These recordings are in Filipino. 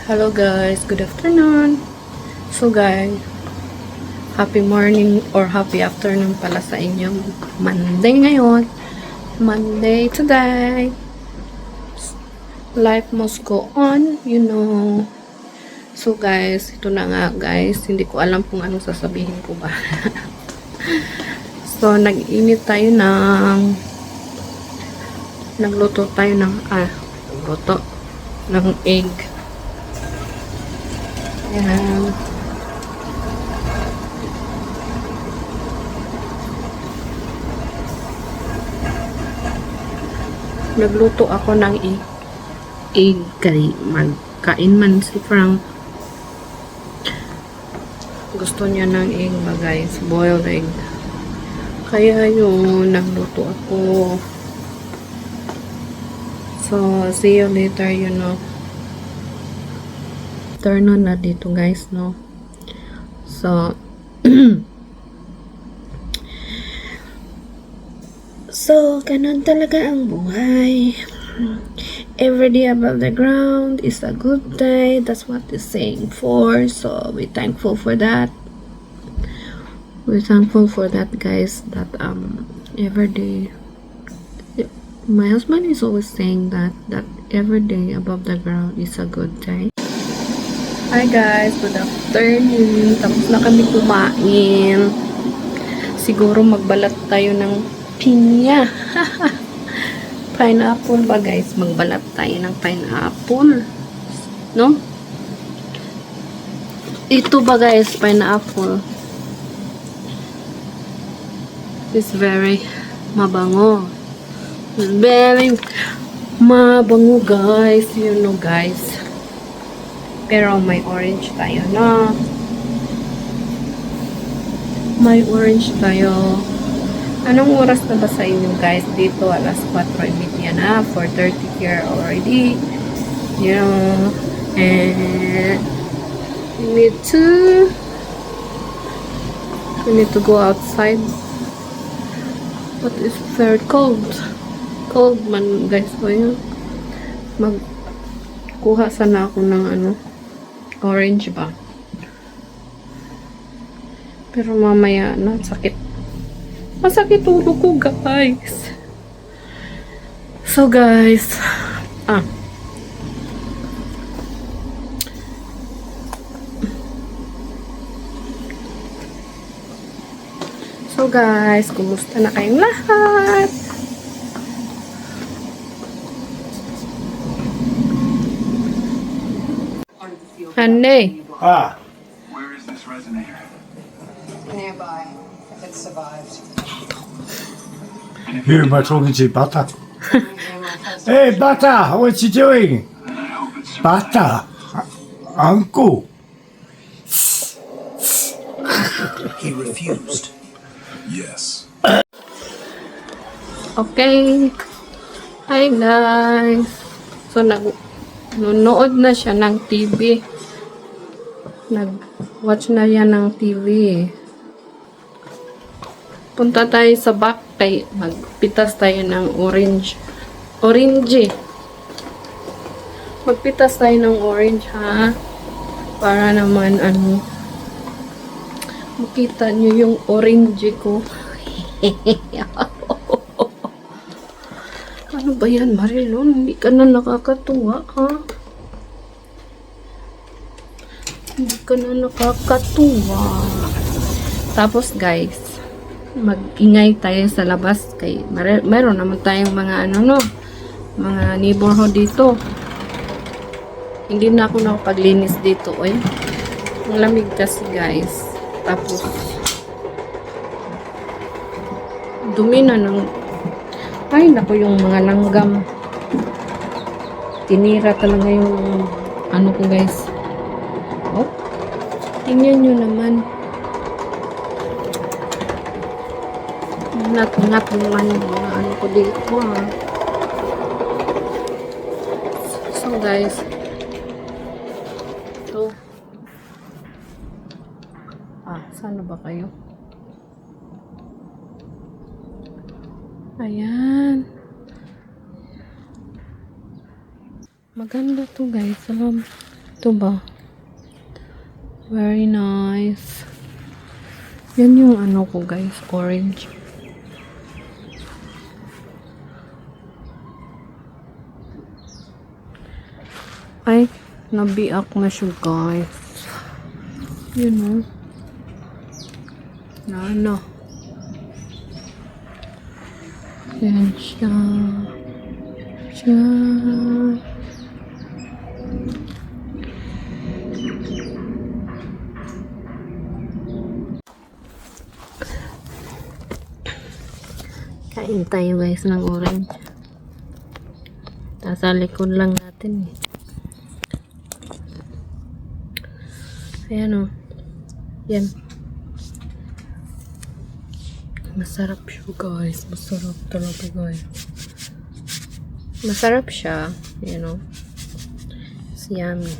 Hello guys, good afternoon. So guys, happy morning or happy afternoon pala sa inyong Monday ngayon. Monday today. Life must go on, you know. So guys, ito na nga guys. Hindi ko alam kung anong sasabihin ko ba. So, nag-init tayo nagluto tayo ng egg. Ayan. Nagluto ako ng egg curry. Magkain man si Frank. Gusto niya ng egg ba guys? Boiled egg. Kaya yun, nagluto ako. So, see you later, you know. Afternoon na dito guys, no? So, so, ganun talaga ang buhay. Every day above the ground is a good day. That's what they're saying for. So, we're thankful for that. We're thankful for that, guys. That every day, my husband is always saying that every day above the ground is a good day. Hi guys, good afternoon. Tapos na kami kumain. Siguro magbalat tayo ng pinya. Pineapple ba guys? Magbalat tayo ng pineapple. No? Ito ba guys, pineapple. It's very mabango. It's very mabango guys. You know guys. Pero may orange tayo, no? May orange tayo. Anong oras na ba sa inyo, guys? Dito, alas 4:30 na. 4:30 here already. You know, and we need to go outside. But it's very cold. Cold man, guys. So, yun. Magkuha sana ako ng orange ba? Pero mamaya na, sakit. Masakit ulo ko, guys. So, guys. So, guys, kumusta na kayong lahat? Handy. Where is this resonator? Nearby, if it survives. Who am I talking to? Butter? Hey, Butter! What you doing? I hope it's Butter! Uncle! He refused. Yes. Okay. Hi, guys. So, nanonood na siya ng TV. Nag-watch na yan ng TV. Punta tayo sa back kay magpitas tayo ng orange. Orange. Magpitas tayo ng orange, ha? Para naman, makita nyo yung orange ko. Ano ba yan, Marilyn? Hindi ka na nakakatuwa, ha? Hindi ka na nakakatuwa. Tapos, guys, mag-ingay tayo sa labas. Kay meron naman tayong mga mga neighborhood dito. Hindi na ako nakapaglinis dito, oy. Ang lamig kasi, guys. Tapos, dumi na ng ay, naku, yung mga langgam. Tinira talaga yung ko, guys. Oh, tingnan nyo naman. Ngat-ngat naman yung mga ko dito, ha. So, guys. Ito. Saan ba kayo? Ayan. Maganda to guys. Ito ba? Very nice. Yan yung ano ko guys, orange. Ay, nabiak na siya guys. Yun o. Na ano. Yan siya. Siya. Kain tayo guys ng orange. Nasa likod lang natin eh. Ayan o. Yan. Masarap siya guys. Masarap talaga guys. Masarap siya. You know. It's yummy.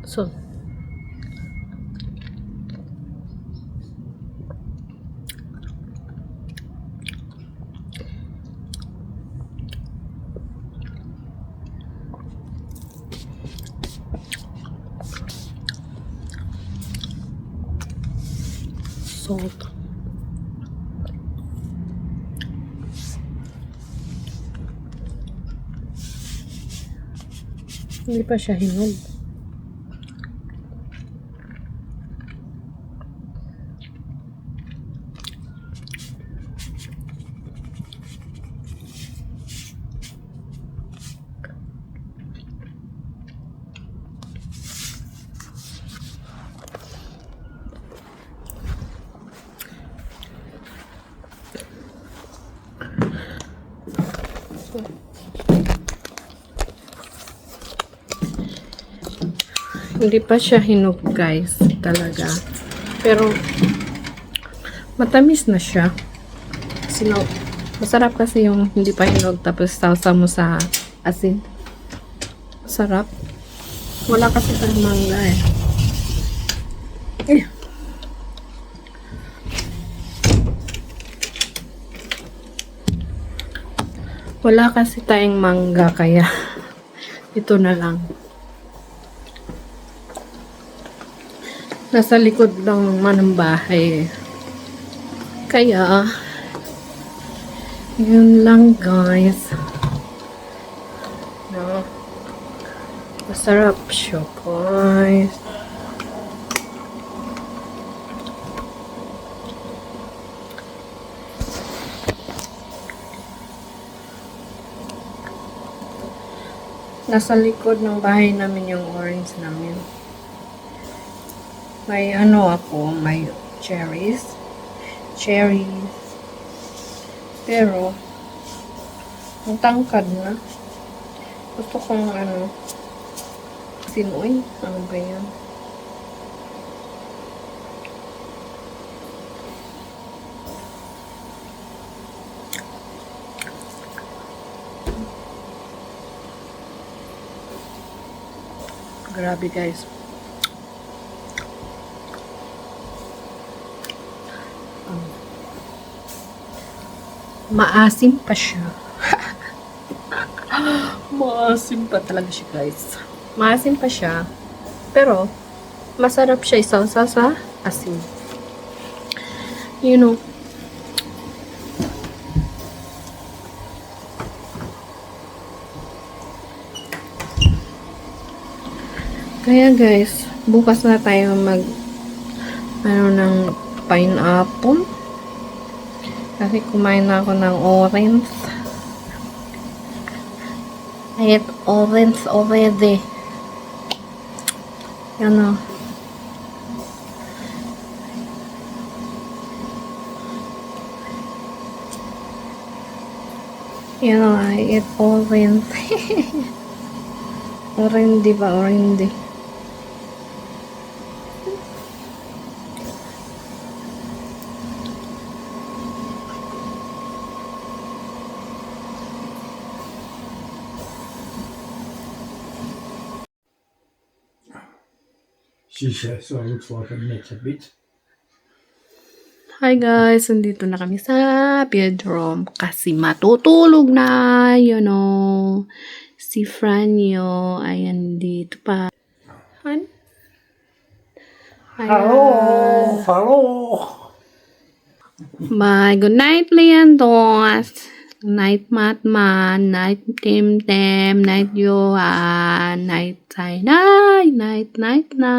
So. Salt. Hindi pa siya hinog. Hindi pa siya hinog guys, talaga. Pero matamis na siya. Masarap kasi yung hindi pa hinog tapos sausa mo sa asin. Sarap. Wala kasi tayong mangga eh. Wala kasi tayong mangga kaya ito na lang. Nasa likod lang naman ng bahay. Kaya, yun lang guys. No? Masarap siya guys. Nasa likod ng bahay namin yung orange namin. May ano ako, may cherries. Pero, ang tangkad na. Gusto kong ano, sinoy. Ano ba yan? Grabe guys. Maasim pa siya. Maasim pa talaga siya guys. Maasim pa siya. Pero, masarap siya isawsaw sa asin. You know. Kaya guys, bukas na tayo mag ng pineapple. Kasi kumain na ako ng orange. I ate orange already. Yan o. Yan o, I ate orange. Orange ba? Orange. She says, so it looks like a net a bit. Hi guys, nandito na kami sa bedroom kasi matutulog na, si Franyo, ayan dito pa. Han? Ayan. Hello. Bye, good night, Leandros. Night, Matman. Night, Tim, night, Johan. Night, night na.